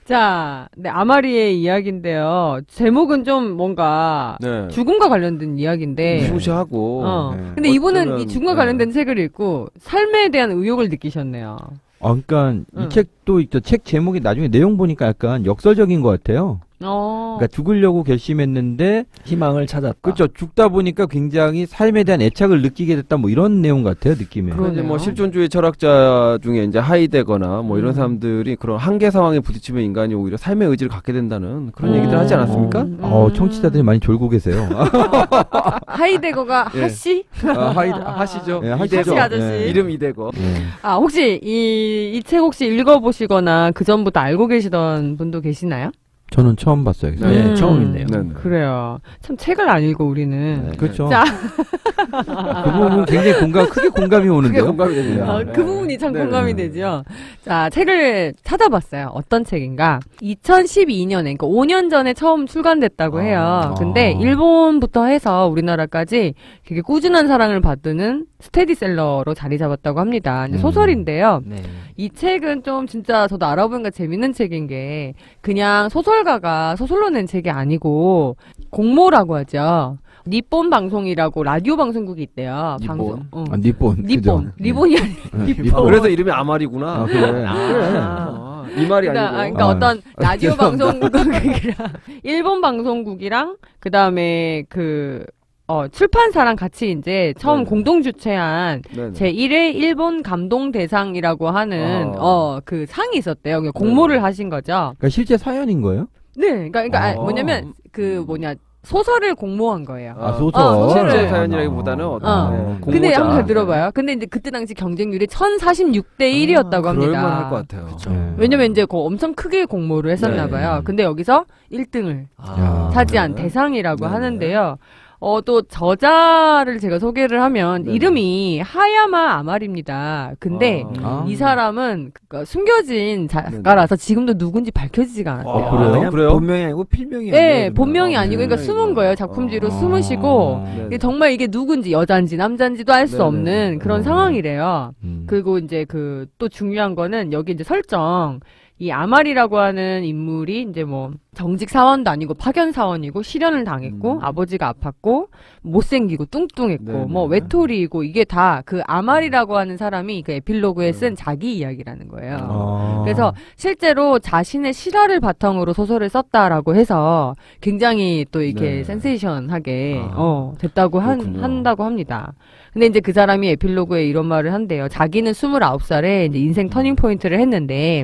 자, 네, 아마리의 이야기인데요. 제목은 좀 뭔가 네. 죽음과 관련된 이야기인데. 무시무시하고. 네. 근데 이분은 어쩌면, 이 죽음과 네. 관련된 책을 읽고 삶에 대한 의욕을 느끼셨네요. 그러니까 이 책도 있죠. 책 제목이 나중에 내용 보니까 약간 역설적인 것 같아요. 그러니까 죽으려고 결심했는데 희망을 찾았다. 그렇죠. 죽다 보니까 굉장히 삶에 대한 애착을 느끼게 됐다. 뭐 이런 내용 같아요. 느낌에. 그런데 뭐 그러네요. 실존주의 철학자 중에 이제 하이데거나 뭐 이런 사람들이 그런 한계 상황에 부딪히면 인간이 오히려 삶의 의지를 갖게 된다는 그런 얘기들 하지 않았습니까? 청취자들이 많이 졸고 계세요. 하이데거가 예. 하씨? 하시죠. 네, 하시 이대거. 아저씨. 네. 이름 이대거. 혹시 이 책 혹시 읽어보시거나 그 전부터 알고 계시던 분도 계시나요? 저는 처음 봤어요. 네, 처음이네요. 네, 네. 그래요. 참 책을 안 읽어 우리는. 네. 그렇죠. 자. 그 부분은 굉장히 크게 공감이 크게 오는데요. 공감이 됩니다. 그 부분이 참 네, 공감이 네. 되죠. 자, 책을 찾아봤어요. 어떤 책인가? 2012년에, 그러니까 5년 전에 처음 출간됐다고 해요. 근데 일본부터 해서 우리나라까지 되게 꾸준한 사랑을 받는 스테디셀러로 자리 잡았다고 합니다. 이제 소설인데요. 네. 이 책은 좀 진짜 저도 알아보니까 재밌는 책인 게 그냥 소설가가 소설로 낸 책이 아니고 공모라고 하죠. 니폰 방송이라고 라디오 방송국이 있대요. 니폰? 방송. 아, 니폰. 니폰. 리본이 아니라 니폰. 그래서 이름이 아말이구나. 아, 그래. 이 말이 아니고. 그러니까 어떤 라디오 방송국이랑 일본 방송국이랑 그 다음에 출판사랑 같이 이제 처음 네네. 공동 주최한 네네. 제1회 일본 감동 대상이라고 하는 그 상이 있었대요. 그러니까 공모를 하신 거죠. 그러니까 실제 사연인 거예요? 네, 그러니까 뭐냐면 소설을 공모한 거예요. 소설. 실제 사연이라기보다는 근데 한번 들어봐요. 근데 이제 그때 당시 경쟁률이 1046대 1이었다고 합니다. 그럴만할 것 같아요. 네. 왜냐면 이제 엄청 크게 공모를 했었나 봐요. 근데 여기서 1등을 차지한 대상이라고 하는데요. 또 저자를 제가 소개를 하면 이름이 하야마 아말입니다. 근데 이 사람은 숨겨진 작가라서 지금도 누군지 밝혀지지가 않았대요. 그래요? 본명이 아니고 필명이에요. 네, 본명이 아니고 그러니까 숨은 거예요. 작품지로 숨으시고 이게 정말 이게 누군지 여잔지 남잔지도 알 수 없는 그런 상황이래요. 그리고 이제 또 중요한 거는 여기 이제 설정. 이 아말이라고 하는 인물이 이제 정직 사원도 아니고 파견 사원이고 실연을 당했고 아버지가 아팠고 못생기고 뚱뚱했고 외톨이이고 이게 다 그 아말이라고 하는 사람이 그 에필로그에 쓴 자기 이야기라는 거예요. 그래서 실제로 자신의 실화를 바탕으로 소설을 썼다라고 해서 굉장히 또 이렇게 센세이션하게 됐다고 한다고 합니다. 근데 이제 그 사람이 에필로그에 이런 말을 한대요. 자기는 29살에 이제 인생 터닝 포인트를 했는데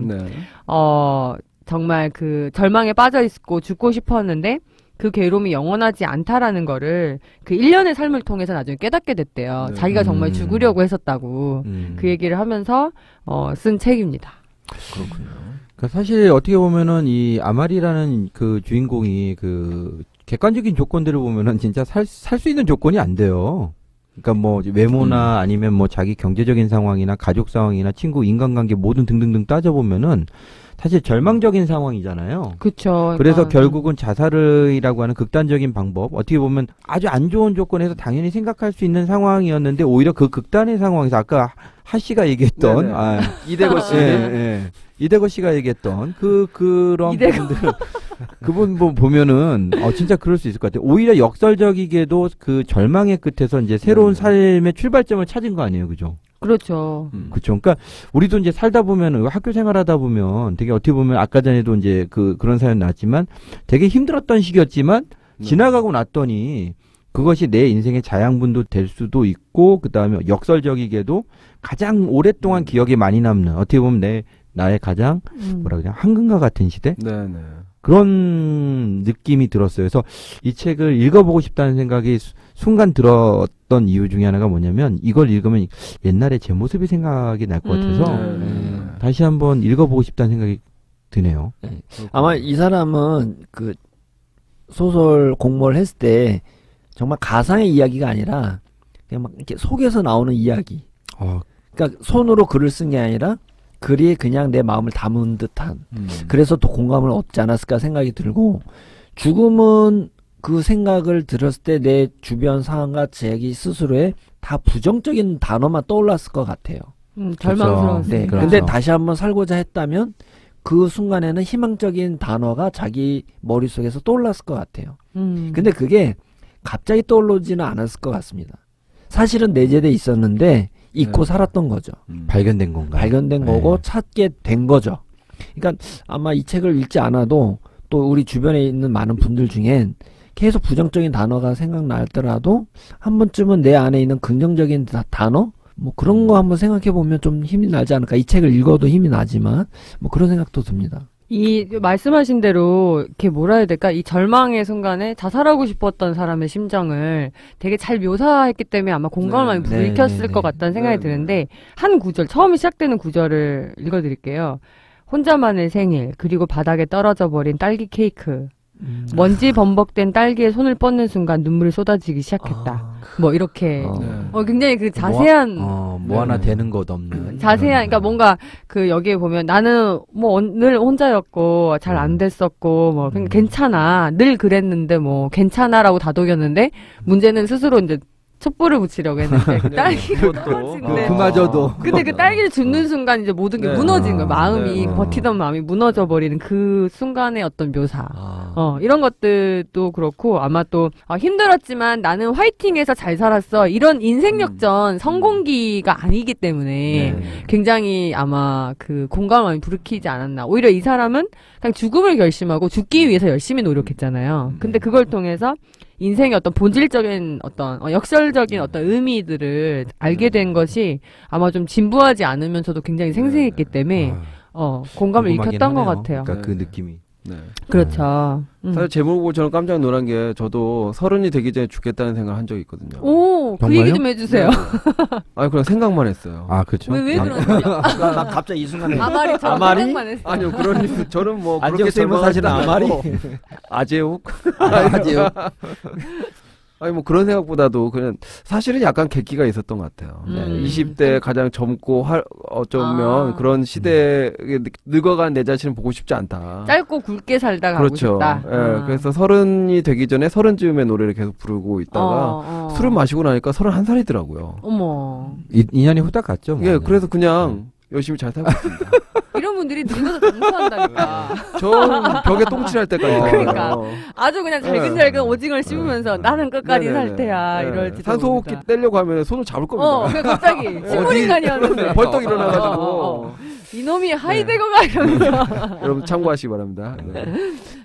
정말 그 절망에 빠져 있고 죽고 싶었는데 그 괴로움이 영원하지 않다라는 거를 그 1년의 삶을 통해서 나중에 깨닫게 됐대요. 자기가 정말 죽으려고 했었다고 그 얘기를 하면서 쓴 책입니다. 그렇군요. 그러니까 사실 어떻게 보면은 이 아말이라는 그 주인공이 그 객관적인 조건들을 보면은 진짜 살 수 있는 조건이 안 돼요. 그러니까 외모나 아니면 자기 경제적인 상황이나 가족 상황이나 친구 인간관계 모든 등등등 따져보면은 사실 절망적인 상황이잖아요. 그렇죠. 그래서 결국은 자살이라고 하는 극단적인 방법, 어떻게 보면 아주 안 좋은 조건에서 당연히 생각할 수 있는 상황이었는데 오히려 그 극단의 상황에서 아까 하씨가 얘기했던 이대거 씨, 이대거 씨가 얘기했던 그런 부분들 그분 보면은 진짜 그럴 수 있을 것 같아요. 오히려 역설적이게도 그 절망의 끝에서 이제 새로운 삶의 출발점을 찾은 거 아니에요, 그죠? 그렇죠. 그렇죠. 그러니까 우리도 이제 살다 보면 학교 생활하다 보면 되게 어떻게 보면 아까 전에도 이제 그런 사연 나왔지만 되게 힘들었던 시기였지만 지나가고 났더니 그것이 내 인생의 자양분도 될 수도 있고 그다음에 역설적이게도 가장 오랫동안 기억에 많이 남는 어떻게 보면 나의 가장 황금과 같은 시대 그런 느낌이 들었어요. 그래서 이 책을 읽어보고 싶다는 생각이 순간 들었던 이유 중에 하나가 뭐냐면 이걸 읽으면 옛날에 제 모습이 생각이 날 것 같아서 다시 한번 읽어보고 싶다는 생각이 드네요. 아마 이 사람은 그 소설 공모를 했을 때 정말 가상의 이야기가 아니라 그냥 막 이렇게 속에서 나오는 이야기. 그러니까 손으로 글을 쓴 게 아니라 글이 그냥 내 마음을 담은 듯한. 그래서 더 공감을 얻지 않았을까 생각이 들고 죽음은 그 생각을 들었을 때 내 주변 상황과 자기 스스로의 다 부정적인 단어만 떠올랐을 것 같아요. 절망스러웠어요. 네. 그렇죠. 근데 다시 한번 살고자 했다면 그 순간에는 희망적인 단어가 자기 머릿속에서 떠올랐을 것 같아요. 근데 그게 갑자기 떠오르지는 않았을 것 같습니다. 사실은 내재돼 있었는데 잊고 살았던 거죠. 발견된 건가요? 발견된 거고 찾게 된 거죠. 그러니까 아마 이 책을 읽지 않아도 또 우리 주변에 있는 많은 분들 중엔 계속 부정적인 단어가 생각나더라도 한 번쯤은 내 안에 있는 긍정적인 단어? 그런 거 한번 생각해 보면 좀 힘이 나지 않을까. 이 책을 읽어도 힘이 나지만 그런 생각도 듭니다. 이 말씀하신 대로 이렇게 뭐라 해야 될까? 이 절망의 순간에 자살하고 싶었던 사람의 심정을 되게 잘 묘사했기 때문에 아마 공감을 많이 불켰을 것 같다는 생각이 드는데 한 구절, 처음에 시작되는 구절을 읽어드릴게요. 혼자만의 생일, 그리고 바닥에 떨어져 버린 딸기 케이크. 먼지 범벅된 딸기에 손을 뻗는 순간 눈물이 쏟아지기 시작했다. 이렇게 굉장히 그 자세한 뭐 하나 되는 것 없는 자세한 그러니까 뭔가 그 여기에 보면 나는 늘 혼자였고 잘 안 됐었고 그냥 괜찮아 늘 그랬는데 괜찮아라고 다독였는데 문제는 스스로 이제 촛불을 붙이려고 했는데 그 딸기를 그것도 떨어진대. 그마저도. 근데 그 딸기를 줍는 순간 이제 모든 게 네. 무너진 거야. 마음이 네. 버티던 마음이 무너져 버리는 그 순간의 어떤 묘사. 아. 이런 것들도 그렇고 아마 또 힘들었지만 나는 화이팅해서 잘 살았어. 이런 인생 역전 성공기가 아니기 때문에 네. 굉장히 아마 그 공감을 많이 불러키지 않았나. 오히려 이 사람은 그냥 죽음을 결심하고 죽기 위해서 열심히 노력했잖아요. 근데 그걸 통해서 인생의 어떤 본질적인 어떤 역설적인 어떤 의미들을 알게 된 것이 아마 좀 진부하지 않으면서도 굉장히 생생했기 때문에 공감을 궁금하긴 일으켰던 것 하네요. 같아요. 그러니까 그 느낌이. 네. 그렇죠. 사실 제목 보고 저는 깜짝 놀란 게 저도 30이 되기 전에 죽겠다는 생각을 한 적이 있거든요. 오, 그 정말요? 얘기 좀 해주세요. 아니 그냥 생각만 했어요. 아, 그렇죠. 왜 그런 거죠? 나 갑자기 이 순간에 아마리처럼 아마리? 생각만 했어. 아니요 그런 일은 저는 뭐 그렇게 안정쌤은 사실은 아마리. 아재욱 아재욱. 아니 뭐 그런 생각보다도 그냥 사실은 약간 객기가 있었던 것 같아요. 20대 가장 젊고 어쩌면 그런 시대에 늙어간 내 자신을 보고 싶지 않다. 짧고 굵게 살다 가고 그렇죠. 싶다. 예, 그래서 30이 되기 전에 30즈음의 노래를 계속 부르고 있다가 술을 마시고 나니까 31살이더라고요. 어머. 인연이 후딱 갔죠. 뭐. 예, 그래서 그냥 열심히 잘 살고 있습니다. 이런 분들이 늙어서 장수한다니까. 저 벽에 똥칠할 때까지. 그러니까. 아주 그냥 잘근잘근 오징어를 씹으면서 나는 끝까지 네네네. 살 테야. 네. 이럴지도 산소호흡기 모르니까. 떼려고 하면 손을 잡을 겁니다. 그냥 갑자기 식물인간이었는데. 벌떡 일어나가지고. 이놈이 하이데거가 이러면서. 여러분 참고하시기 바랍니다. 네.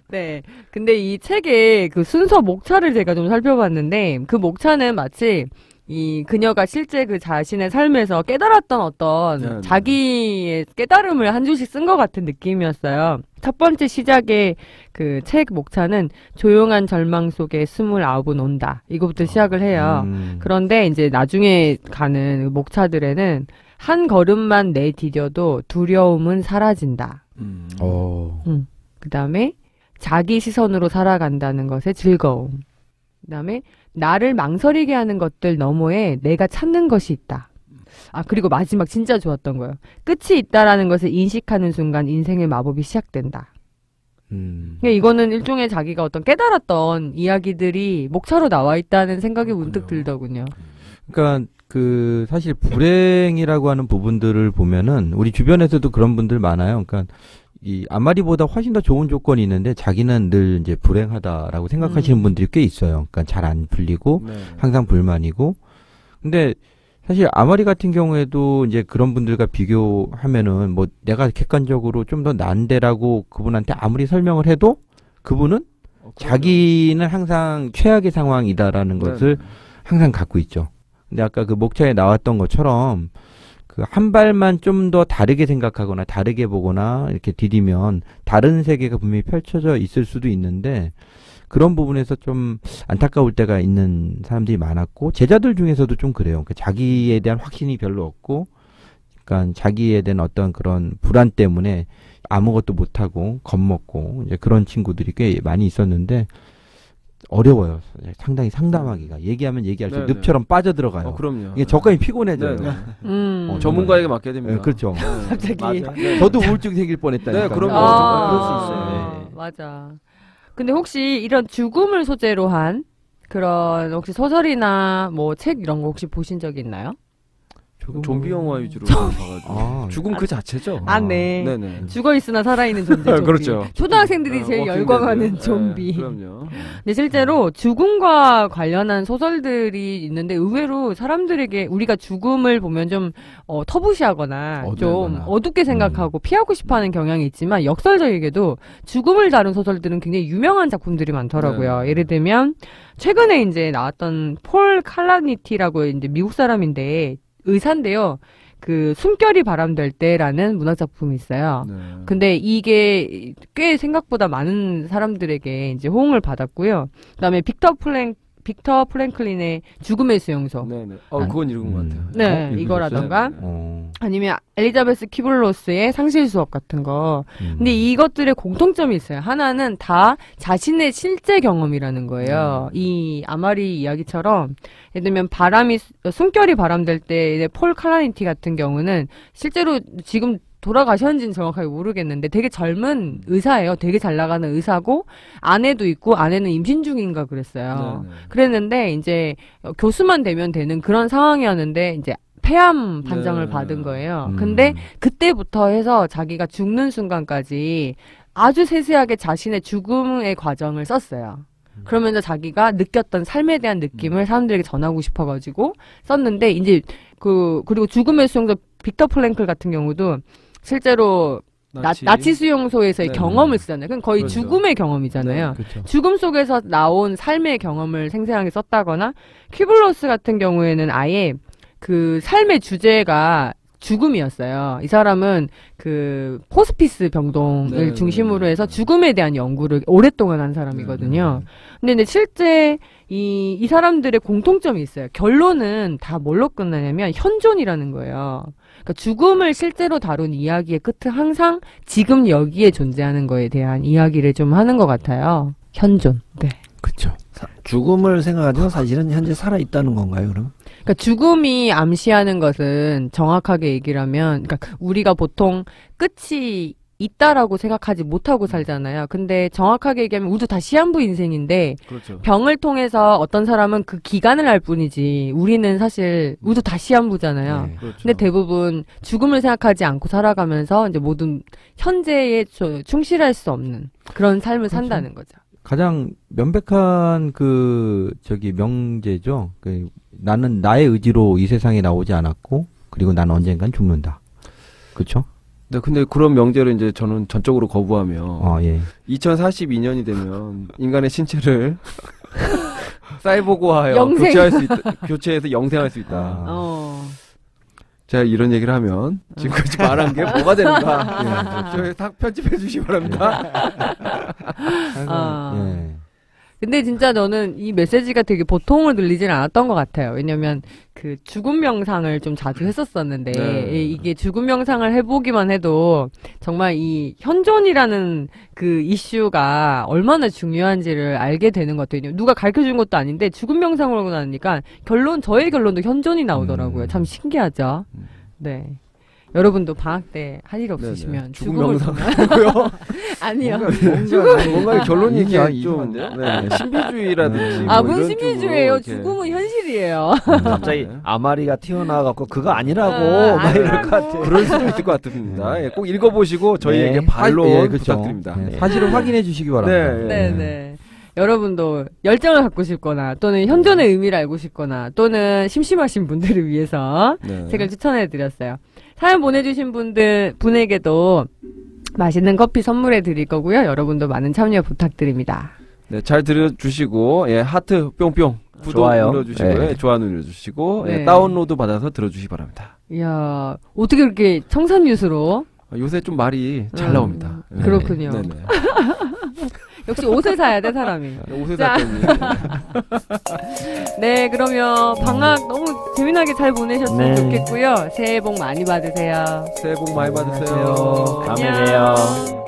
네. 근데 이 책의 그 순서 목차를 제가 좀 살펴봤는데 그 목차는 마치 이 그녀가 실제 그 자신의 삶에서 깨달았던 어떤 네, 네. 자기의 깨달음을 한 줄씩 쓴 것 같은 느낌이었어요. 첫 번째 시작의 그 책 목차는 조용한 절망 속에 29은 온다. 이거부터 시작을 해요. 그런데 이제 나중에 가는 목차들에는 한 걸음만 내디뎌도 두려움은 사라진다. 그 다음에 자기 시선으로 살아간다는 것의 즐거움. 그 다음에 나를 망설이게 하는 것들 너머에 내가 찾는 것이 있다. 그리고 마지막 진짜 좋았던 거예요. 끝이 있다라는 것을 인식하는 순간 인생의 마법이 시작된다. 그러니까 이거는 일종의 자기가 어떤 깨달았던 이야기들이 목차로 나와 있다는 생각이 문득 들더군요. 그러니까 그 사실 불행이라고 하는 부분들을 보면은 우리 주변에서도 그런 분들 많아요. 그러니까 이 아마리보다 훨씬 더 좋은 조건이 있는데 자기는 늘 이제 불행하다라고 생각하시는 분들이 꽤 있어요. 그러니까 잘 안 풀리고 항상 불만이고. 근데 사실 아마리 같은 경우에도 이제 그런 분들과 비교하면은 뭐 내가 객관적으로 좀 더 난데라고 그분한테 아무리 설명을 해도 그분은 자기는 항상 최악의 상황이다라는 것을 항상 갖고 있죠. 근데 아까 그 목차에 나왔던 것처럼 그 한 발만 좀 더 다르게 생각하거나 다르게 보거나 이렇게 디디면 다른 세계가 분명히 펼쳐져 있을 수도 있는데 그런 부분에서 좀 안타까울 때가 있는 사람들이 많았고 제자들 중에서도 좀 그래요. 그러니까 자기에 대한 확신이 별로 없고 그러니까 자기에 대한 어떤 그런 불안 때문에 아무것도 못하고 겁먹고 이제 그런 친구들이 꽤 많이 있었는데 어려워요. 상당히 상담하기가. 얘기하면 얘기할수록 네네. 습처럼 빠져들어가요. 그럼요. 이게 적감이 피곤해져요. 네네. 전문가에게 맡겨야 됩니다. 네, 그렇죠. 갑자기. 맞아. 저도 우울증 생길 뻔했다니까. 네, 그럼요. 그럴 수 있어요. 네. 맞아. 근데 혹시 이런 죽음을 소재로 한 그런 혹시 소설이나 뭐 책 이런 거 혹시 보신 적이 있나요? 좀비 영화 위주로 봐가지고 아, 죽음 그 자체죠. 네. 네네. 죽어 있으나 살아있는 존재 좀비. 그렇죠. 초등학생들이 제일 워킹 열광하는 데드. 좀비. 네, 그럼요. 근데 실제로 죽음과 관련한 소설들이 있는데 의외로 사람들에게 우리가 죽음을 보면 좀 터부시하거나 좀 어두우거나. 어둡게 생각하고 피하고 싶어하는 경향이 있지만 역설적이게도 죽음을 다룬 소설들은 굉장히 유명한 작품들이 많더라고요. 네. 예를 들면 최근에 이제 나왔던 폴 칼라니티라고 이제 미국 사람인데 의사인데요. 그 숨결이 바람될 때라는 문학 작품이 있어요. 네. 근데 이게 꽤 생각보다 많은 사람들에게 이제 호응을 받았고요. 그다음에 빅터 플랭클린의 죽음의 수용소. 네네. 그건 읽은 것 같아요. 네, 읽으셨어요? 이거라던가 어. 아니면 엘리자베스 키블로스의 상실 수업 같은 거. 근데 이것들의 공통점이 있어요. 하나는 다 자신의 실제 경험이라는 거예요. 이 아마리 이야기처럼 예를 들면 숨결이 바람될 때 폴 칼라니티 같은 경우는 실제로 지금 돌아가셨는지는 정확하게 모르겠는데 되게 젊은 의사예요. 되게 잘 나가는 의사고 아내도 있고 아내는 임신 중인가 그랬어요. 네네. 그랬는데 이제 교수만 되면 되는 그런 상황이었는데 이제 폐암 판정을 네. 받은 거예요. 근데 그때부터 해서 자기가 죽는 순간까지 아주 세세하게 자신의 죽음의 과정을 썼어요. 그러면서 자기가 느꼈던 삶에 대한 느낌을 사람들에게 전하고 싶어가지고 썼는데 이제 그리고 죽음의 수용소 빅터 프랭클 같은 경우도 실제로 나치 수용소에서의 네. 경험을 쓰잖아요. 그건 거의 그렇죠. 죽음의 경험이잖아요. 그렇죠. 죽음 속에서 나온 삶의 경험을 생생하게 썼다거나 퀴블러스 같은 경우에는 아예 그 삶의 주제가 죽음이었어요. 이 사람은 그 호스피스 병동을 네, 중심으로 네. 해서 죽음에 대한 연구를 오랫동안 한 사람이거든요. 근데 실제 이 사람들의 공통점이 있어요. 결론은 다 뭘로 끝나냐면 현존이라는 거예요. 그러니까 죽음을 실제로 다룬 이야기의 끝은 항상 지금 여기에 존재하는 거에 대한 이야기를 좀 하는 것 같아요. 현존. 네. 그렇죠. 죽음을 생각하지만 사실은 현재 살아 있다는 건가요, 그럼? 그러니까 죽음이 암시하는 것은 정확하게 얘기를 하면, 그러니까 우리가 보통 끝이 있다라고 생각하지 못하고 살잖아요. 근데 정확하게 얘기하면 우리도 다 시한부 인생인데 그렇죠. 병을 통해서 어떤 사람은 그 기간을 알 뿐이지 우리는 사실 우리도 다 시한부잖아요. 네. 그렇죠. 근데 대부분 죽음을 생각하지 않고 살아가면서 이제 모든 현재에 충실할 수 없는 그런 삶을 그렇죠. 산다는 거죠. 가장 명백한 명제죠. 나는 나의 의지로 이 세상에 나오지 않았고, 그리고 나는 언젠간 죽는다. 그렇죠? 네, 근데 그런 명제를 이제 저는 전적으로 거부하며 예. 2042년이 되면 인간의 신체를 사이보그화하여 영생. 교체해서 영생할 수 있다. 어. 제가 이런 얘기를 하면 지금까지 말한 게 뭐가 되는가? 저희 다 편집해 주시기 바랍니다. 예. 근데 진짜 너는 이 메시지가 되게 보통으로 들리진 않았던 것 같아요. 왜냐면 그 죽음 명상을 좀 자주 했었었는데 네. 이게 죽음 명상을 해보기만 해도 정말 이 현존이라는 그 이슈가 얼마나 중요한지를 알게 되는 것 같아요. 누가 가르쳐준 것도 아닌데 죽음 명상을 하고 나니까 저의 결론도 현존이 나오더라고요. 참 신기하죠. 네. 여러분도 방학 때 할 일 없으시면 죽음 죽음을 명상이고요. 아니요. 뭔가 결론이 이게 이게 좀 이상한데요? 신비주의라든지 아, 뭐 무슨 이런 신비주의예요? 쪽으로 이렇게. 죽음은 현실이에요. 갑자기 아마리가 튀어나와갖고 그거 아니라고 막 이럴 것 같아. 그럴 수도 있을 것 같습니다. 예, 꼭 읽어보시고 저희에게 네. 반론 그렇죠. 부탁드립니다. 네, 사실을 확인해 주시기 바랍니다. 네, 네. 여러분도 열정을 갖고 싶거나 또는 현존의 의미를 알고 싶거나 또는 심심하신 분들을 위해서 네. 책을 추천해 드렸어요. 사연 보내주신 분에게도 맛있는 커피 선물해 드릴 거고요. 여러분도 많은 참여 부탁드립니다. 네, 잘 들어주시고 하트 뿅뿅 구독 좋아요. 눌러주시고요. 네. 좋아요 눌러주시고 네. 다운로드 받아서 들어주시기 바랍니다. 이야, 어떻게 그렇게 청산유수로? 요새 좀 말이 잘 나옵니다. 네. 그렇군요. 네네. 역시 옷을 사야 돼, 사람이. 옷을 자. 샀더니 네, 그러면 방학 너무 재미나게 잘 보내셨으면 네. 좋겠고요. 새해 복 많이 받으세요. 새해 복 많이 받으세요. 다음에 안녕. 봬요.